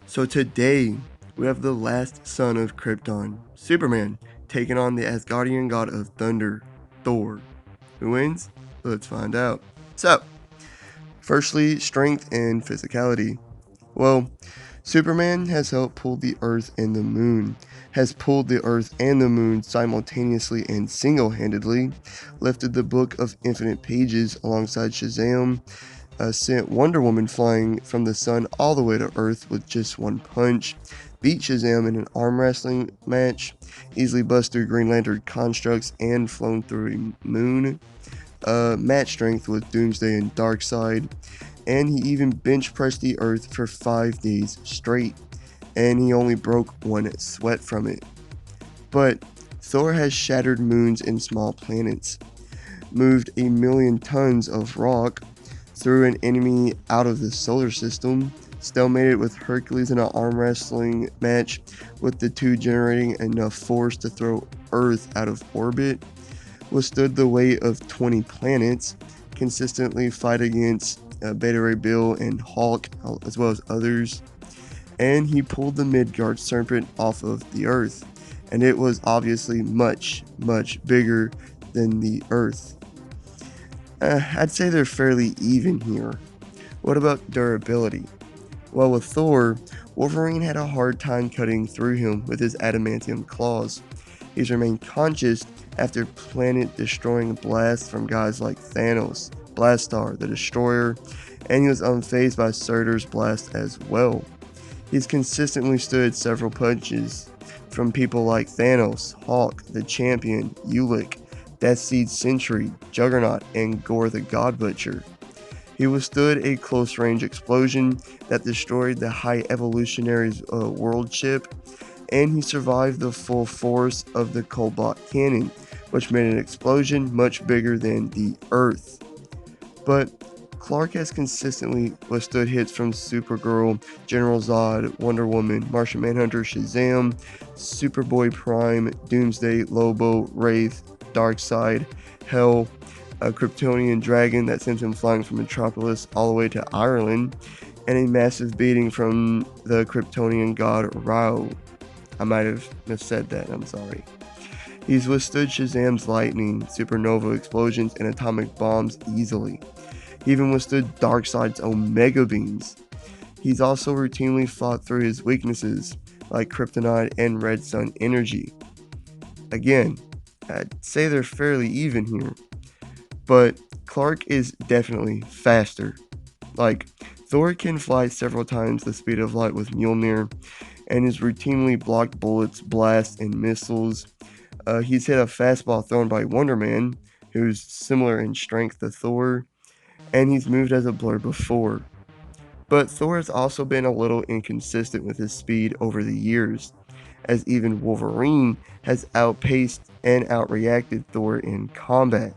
So today, we have the Last Son of Krypton, Superman, taking on the Asgardian God of Thunder, Thor. Who wins? Let's find out. So, firstly, strength and physicality. Well, Superman has helped pull the Earth and the Moon, has pulled the Earth and the Moon simultaneously and single-handedly, lifted the Book of Infinite Pages alongside Shazam, sent Wonder Woman flying from the sun all the way to Earth with just one punch, beat Shazam in an arm wrestling match, easily bust through Green Lantern constructs and flown through a moon, match strength with Doomsday and Darkseid, and he even bench pressed the Earth for 5 days straight, and he only broke one sweat from it. But Thor has shattered moons and small planets, moved a million tons of rock, threw an enemy out of the solar system, stalemated with Hercules in an arm wrestling match, with the two generating enough force to throw Earth out of orbit, withstood the weight of 20 planets, consistently fight against Beta Ray Bill and Hulk, as well as others, and he pulled the Midgard serpent off of the Earth, and it was obviously much, much bigger than the Earth. I'd say they're fairly even here. What about durability? Well, with Thor, Wolverine had a hard time cutting through him with his adamantium claws. He's remained conscious after planet-destroying blasts from guys like Thanos, Blastar, the Destroyer, and he was unfazed by Surtur's blast as well. He's consistently stood several punches from people like Thanos, Hulk, the Champion, Ulick, Deathseed Sentry, Juggernaut, and Gore the God Butcher. He withstood a close-range explosion that destroyed the High Evolutionary's world ship, and he survived the full force of the Cobalt Cannon, which made an explosion much bigger than the Earth. But Clark has consistently withstood hits from Supergirl, General Zod, Wonder Woman, Martian Manhunter, Shazam, Superboy Prime, Doomsday, Lobo, Wraith, Darkseid, Hell, a Kryptonian dragon that sent him flying from Metropolis all the way to Ireland, and a massive beating from the Kryptonian god Rao. I might have missaid that, I'm sorry. He's withstood Shazam's lightning, supernova explosions, and atomic bombs easily. He even withstood Darkseid's Omega beams. He's also routinely fought through his weaknesses, like Kryptonite and Red Sun energy. Again, I'd say they're fairly even here, but Clark is definitely faster. Like, Thor can fly several times the speed of light with Mjolnir, and has routinely blocked bullets, blasts, and missiles. He's hit a fastball thrown by Wonder Man, who's similar in strength to Thor, and he's moved as a blur before. But Thor has also been a little inconsistent with his speed over the years, as even Wolverine has outpaced and outreacted Thor in combat.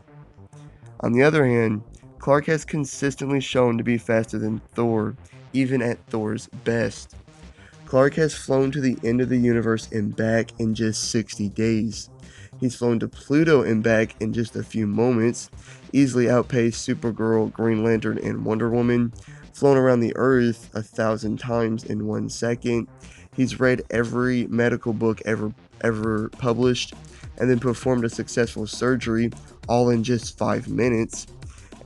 On the other hand, Clark has consistently shown to be faster than Thor, even at Thor's best. Clark has flown to the end of the universe and back in just 60 days. He's flown to Pluto and back in just a few moments, easily outpaced Supergirl, Green Lantern, and Wonder Woman, flown around the Earth 1,000 times in 1 second. He's read every medical book ever published, and then performed a successful surgery all in just 5 minutes.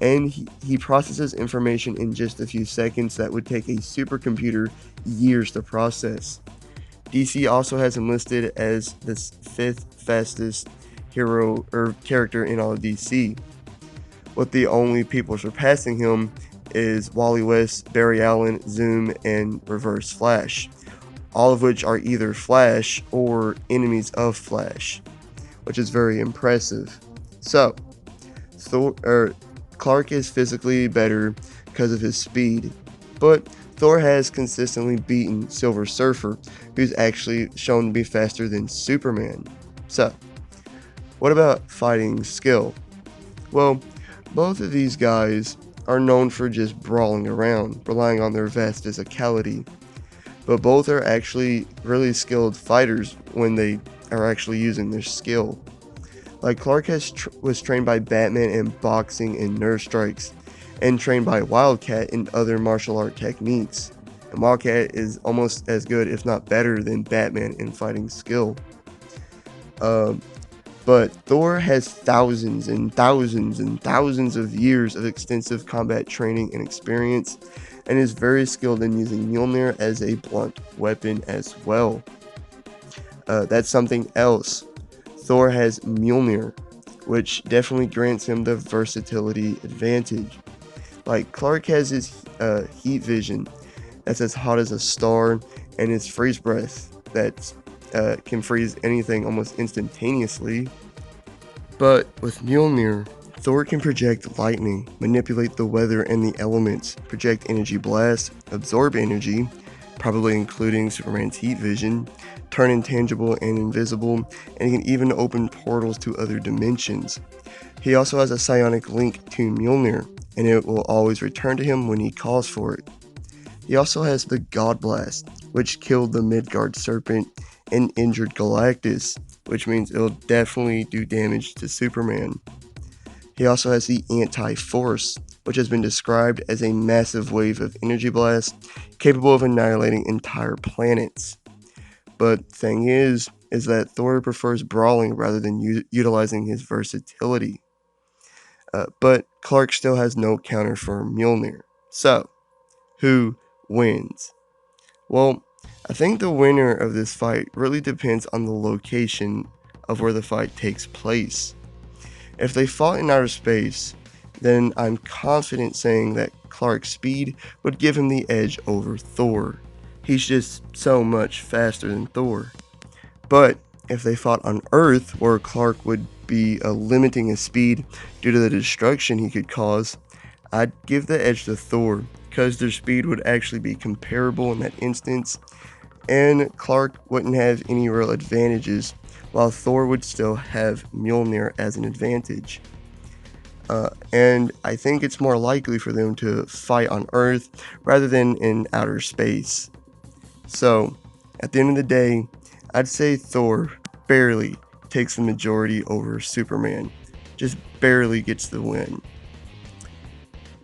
And he processes information in just a few seconds that would take a supercomputer years to process. DC also has him listed as the 5th fastest hero or character in all of DC, with the only people surpassing him is Wally West, Barry Allen, Zoom, and Reverse Flash, all of which are either Flash or enemies of Flash, which is very impressive. So, Clark is physically better because of his speed, but Thor has consistently beaten Silver Surfer, who's actually shown to be faster than Superman. So, what about fighting skill? Well, both of these guys are known for just brawling around, relying on their vast physicality, but both are actually really skilled fighters when they are actually using their skill. Like Clark was trained by Batman in boxing and nerve strikes, and trained by Wildcat in other martial art techniques. And Wildcat is almost as good, if not better, than Batman in fighting skill. But Thor has thousands and thousands and thousands of years of extensive combat training and experience, and is very skilled in using Mjolnir as a blunt weapon as well. That's something else. Thor has Mjolnir, which definitely grants him the versatility advantage. Like, Clark has his heat vision that's as hot as a star, and his freeze breath that can freeze anything almost instantaneously. But with Mjolnir, Thor can project lightning, manipulate the weather and the elements, project energy blasts, absorb energy, probably including Superman's heat vision, turn intangible and invisible, and he can even open portals to other dimensions. He also has a psionic link to Mjolnir, and it will always return to him when he calls for it. He also has the God Blast, which killed the Midgard Serpent and injured Galactus, which means it'll definitely do damage to Superman. He also has the Anti-Force, which has been described as a massive wave of energy blast capable of annihilating entire planets. But thing is that Thor prefers brawling rather than utilizing his versatility. But Clark still has no counter for Mjolnir. So, who wins? Well, I think the winner of this fight really depends on the location of where the fight takes place. If they fought in outer space, then I'm confident saying that Clark's speed would give him the edge over Thor. He's just so much faster than Thor. But if they fought on Earth, where Clark would be limiting his speed due to the destruction he could cause, I'd give the edge to Thor, because their speed would actually be comparable in that instance, and Clark wouldn't have any real advantages, while Thor would still have Mjolnir as an advantage. And I think it's more likely for them to fight on Earth rather than in outer space. So, at the end of the day, I'd say Thor barely takes the majority over Superman. Just barely gets the win.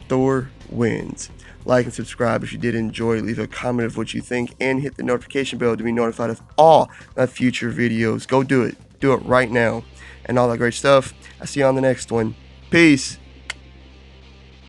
Thor wins. Like and subscribe if you did enjoy. Leave a comment of what you think and hit the notification bell to be notified of all my future videos. Go do it. Do it right now. And all that great stuff. I'll see you on the next one. Peace.